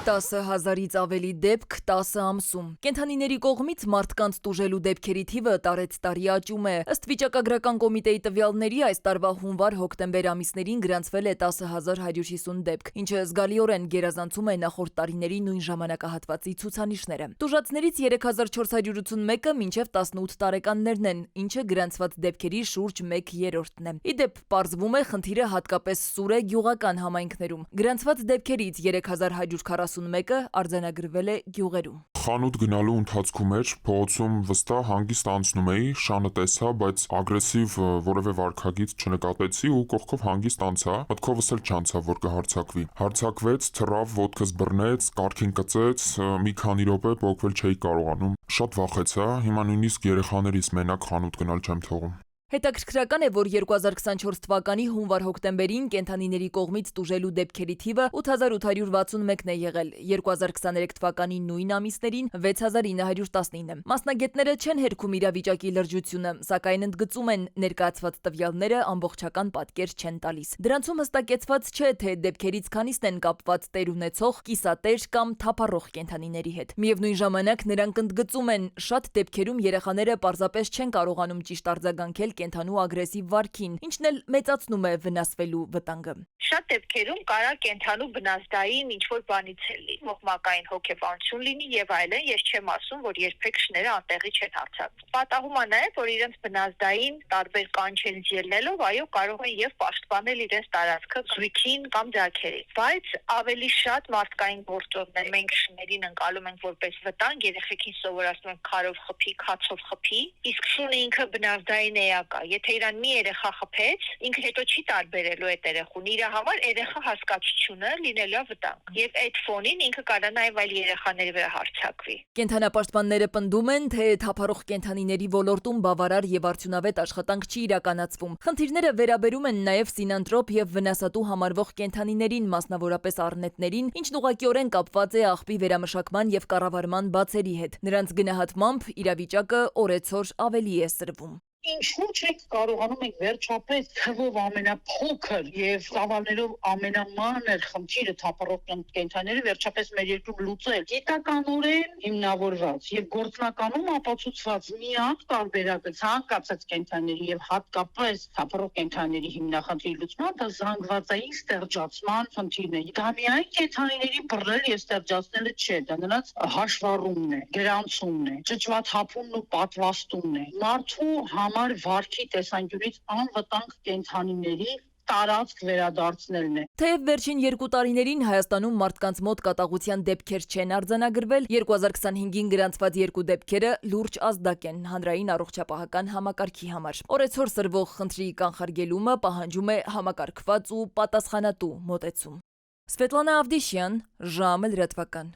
10,000-ից ավելի դեպք 10 ամսում։ Կենդանիների կողմից մարդկանց տուժելու դեպքերի թիվը տարեց տարի աճում է։ Ըստ վիճակագրական կոմիտեի տվյալների այս տարվա հունվար-հոկտեմբեր ամիսներին գրանցվել է 10,150 դեպք, ինչը զգալիորեն գերազանցում է նախորդ տարիների նույն ժամանակահատվածի ցուցանիշները։ Տուժածներից 3,481-ը մինչև 18 տարեկաններն են, ինչը գրանցված դեպքերի շուրջ 1/3-ն է։ Ի դեպ, պարզվում է, խնդիրը հատկապես սուր է գյուղական համայնքներում։ Գրանցված դեպքերից 3,141-ը արձանագրվել է գյուղերում։ Խանութ գնալու ընթացքում էր, փողոցում վստահ հանգիստ անցնում էի, շանը տեսա, բայց ագրեսիվ որևէ վարքագիծ չնկատեցի ու կողքով հանգիստ անցա, մտքովս էլ չանցավ, որ կհարձակվի։ Հարձակվեց, թռավ, ոտքս բռնեց, կառքին կծեց, մի քանի րոպե պոկվել չէի կարողանում։ Շատ վախեցա, հիմա նույնիսկ երեխաներիս մենակ խանութ գնալ չեմ թողում։ Հետաքրքրական է, որ 2024 թվականի հունվար-հոկտեմբերին կենդանիների կողմից տուժելու դեպքերի թիվը 8861-ն է եղել, 2023 թվականի նույն ամիսներին 6919։ Մասնագետները չեն հերքում իրավիճակի լրջությունը, սակայն ընդգծում են ներկայացված տվյալները ամբողջական պատկեր չեն տալիս։ Դրանցում հստակեցված չէ, թե դեպքերից քանիսն են կապված տեր ունեցող, կիսատեր կամ թափառող կենդանիների հետ։ Միևնույն ժամանակ նրանք ընդգծում են, շատ դեպքերում երեխաները պարզապես չեն կարողանում ճիշտ արձագանքել կենդանու ագրեսիվ վարքին, ինչն էլ մեծացնում է վնասվելու վտանգը։ Շատ դեպքերում կարա կենդանու բնազդային ինչ-որ բանից էլ լինի, մոխմակային հոգեբանություն լինի եւ այլն, ես չեմ ասում, որ երբեք շները անտեղի չեն հարձակվում։ Պատահում է նաեւ, որ իրենց բնազդային տարբեր կանչերից ելնելով, այո, կարող են եւ պաշտպանել իրենց տարածքը զույգին կամ ձագերին։ Բայց ավելի շատ մարդկային գործոններ մենք շներին ընկալում ենք որպես վտանգ, երեխեքին սովորացնում ենք քարով խփի, քացով խփի, իսկ շունը ինքը բնազդային է։ Եթե իրան մի երեխա խփեց, ինքը հետո չի տարբերելու այդ երեխուն։ Իր համար երեխա հասկացությունը լինելու է վտանգ։ Եվ այդ ֆոնին ինքը կարող է նաև այլ երեխաների վրա հարձակվի։ Կենդանապաշտպանները պնդում են, թե թափառող կենդանիների ոլորտում բավարար եւ արդյունավետ աշխատանք չի իրականացվում։ Խնդիրները վերաբերում են նաև սինանտրոպ եւ վնասատու համարվող կենդանիներին, մասնավորապես առնետներին, ինչն ուղղակիորեն կապված է աղբի վերամշակման եւ կառավարման բացերի հետ։ Նրանց գնահատմամբ իրավիճակը օրեցօր ավելի է սրվում։ Ինչու չեք կարողանում եք վերջապես թվով ամենափոքր եւ ծավալներով ամենամանր խնդիրը թափառող կենդանիները վերջապես մեր երկրում լուծել։ Գիտականորեն հիմնավորված եւ գործնականում ապացուցված միակ տարբերակը ցանկացած կենդանիների եւ հատկապես թափառող կենդանիների հիմնախնդրի լուծման դա զանգվածային ստեղծման խնդիրն է։ Դա միայն կենդանիների բռնել եւ ստեղծելը չէ, դա նրանց հաշվառումն է, գրանցումն է, ճճվաթափումն ու պատվաստումն է։ Մարդու համար վարքի տեսանկյունից անվտանգ կենդանիների տարածք վերադարձնելն է։ Թեև վերջին 2 տարիներին Հայաստանում մարդկանց մոտ կատաղության դեպքեր չեն արձանագրվել, 2025-ին գրանցված 2 դեպքերը լուրջ ազդակ են հանրային առողջապահական համակարգի համար։ Օրեցօր սրվող խնդրի կանխարգելումը պահանջում է համակարգված ու պատասխանատու մոտեցում։ Սվետլանա Ավդիշյան, ժամը լրատվական։